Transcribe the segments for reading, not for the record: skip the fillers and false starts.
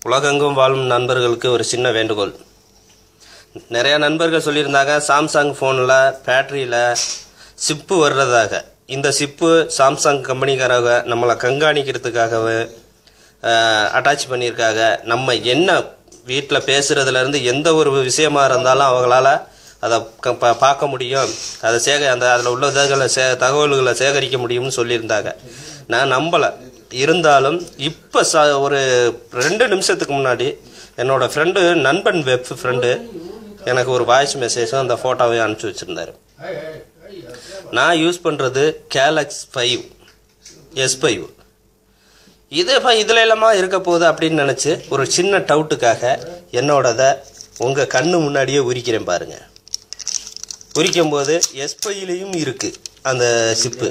உலகெங்கும் வாழும் நண்பர்களுக்கு ஒரு சின்ன வேண்டுகோள். நிறைய நண்பர்கள் சொல்லியிருந்தாங்க, சாம்சங் ஃபோனில் பேட்டரியில் சிப்பு வர்றதாக. இந்த சிப்பு சாம்சங் கம்பெனிக்காரங்க நம்மளை கண்காணிக்கிறதுக்காகவே அட்டாச் பண்ணியிருக்காங்க. நம்ம என்ன வீட்டில் பேசுகிறதுலேருந்து எந்த ஒரு விஷயமா இருந்தாலும் அவங்களால அதை பார்க்க முடியும், அதை அதில் உள்ள தகவல்களை சேகரிக்க முடியும்னு சொல்லியிருந்தாங்க. நான் நம்பலை. இருந்தாலும் இப்போ ஒரு 2 நிமிஷத்துக்கு முன்னாடி என்னோடய ஃப்ரெண்டு, நண்பன் வெப் ஃப்ரெண்டு எனக்கு ஒரு வாய்ஸ் மெசேஜும் அந்த ஃபோட்டோவையும் அனுப்பிச்சி வச்சுருந்தாரு. நான் யூஸ் பண்ணுறது கேலக்ஸ் 5 S5. இதில் எல்லாமா இருக்க போகுது அப்படின்னு நினச்சி ஒரு சின்ன டவுட்டுக்காக என்னோடதை உங்கள் கண்ணு முன்னாடியே உரிக்கிறேன் பாருங்கள். உரிக்கும் போது S5லையும் இருக்குது அந்த சிப்பு.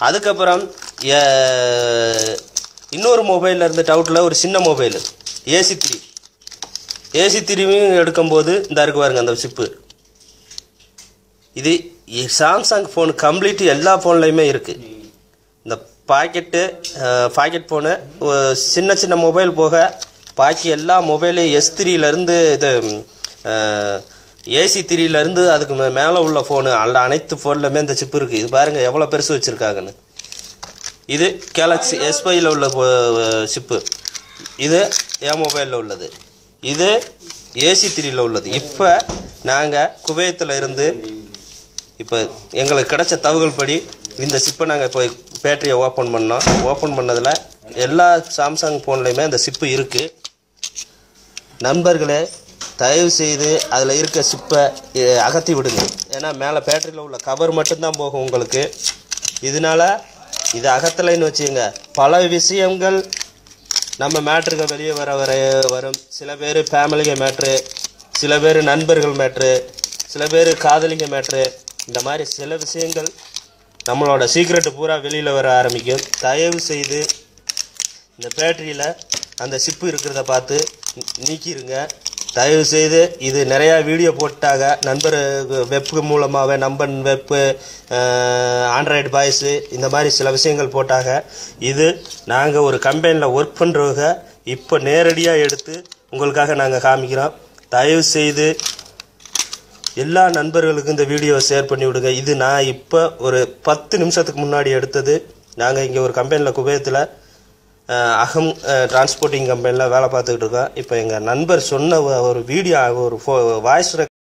அதுக்கப்புறம் இன்னொரு மொபைலில் இருந்த டவுட்டில் ஒரு சின்ன மொபைல் AC3 எடுக்கும்போது இந்த இருக்கு பாருங்க அந்த சிப்பு. இது சாம்சங் ஃபோன் கம்ப்ளீட் எல்லா ஃபோன்லையுமே இருக்குது. இந்த பாக்கெட் ஃபோனு சின்ன சின்ன மொபைல் போக பாக்கி எல்லா மொபைலும் S3லேருந்து இது AC3லேருந்து அதுக்கு மேலே உள்ள ஃபோனு அனைத்து ஃபோன்லையுமே இந்த சிப்பு இருக்குது. இது பாருங்கள் எவ்வளோ பெருசு வச்சுருக்காங்கன்னு. இது கேலக்ஸி S5யில் உள்ள சிப்பு. இது என் மொபைலில் உள்ளது. இது AC3யில் உள்ளது. இப்போ நாங்கள் குவைத்தில் இருந்து இப்போ எங்களுக்கு கிடைச்ச தகவல் படி இந்த சிப்பை நாங்கள் இப்போ பேட்டரியை ஓப்பன் பண்ணோம். ஓப்பன் பண்ணதில் எல்லா சாம்சங் ஃபோன்லையுமே அந்த சிப்பு இருக்குது. நண்பர்களே, தயவு செய்து அதில் இருக்க சிப்பை அகற்றி விடுங்க. ஏன்னா மேலே பேட்டரியில் உள்ள கவர் மட்டும்தான் போகும் உங்களுக்கு. இதனால் இது அகத்தலைன்னு வச்சுங்க, பல விஷயங்கள் நம்ம மேட்ருக்கு வெளியே வரும். சில பேர் ஃபேமிலிங்க மேட்ரு, சில பேர் நண்பர்கள் மேட்ரு, சில பேர் காதலிங்க மேட்ரு. இந்த மாதிரி சில விஷயங்கள் நம்மளோட சீக்ரெட்டு பூரா வெளியில் வர ஆரம்பிக்கும். தயவு செய்து இந்த பேட்டரியில் அந்த சிப்பு இருக்கிறத பார்த்து நீக்கிடுங்க. தயவு செய்து இது நிறையா வீடியோ போட்டாங்க. நண்பர் வெப்பு மூலமாகவே, நம்பன் வெப்பு, ஆண்ட்ராய்டு பாய்ஸு, இந்த மாதிரி சில விஷயங்கள் போட்டாங்க. இது நாங்கள் ஒரு கம்பெனியில் ஒர்க் பண்ணுறவங்க இப்போ நேரடியாக எடுத்து உங்களுக்காக நாங்கள் காமிக்கிறோம். தயவு செய்து எல்லா நண்பர்களுக்கும் இந்த வீடியோவை ஷேர் பண்ணி விடுங்க. இது நான் இப்போ ஒரு 10 நிமிஷத்துக்கு முன்னாடி எடுத்தது. நாங்கள் இங்கே ஒரு கம்பெனியில் குவைத்தில் அகம் டிரான்ஸ்போர்ட்டிங் கம்பெனியில் வேலை பார்த்துக்கிட்டு இருக்கோம். இப்போ எங்கள் நண்பர் சொன்ன ஒரு வீடியோ, ஒரு வாய்ஸ்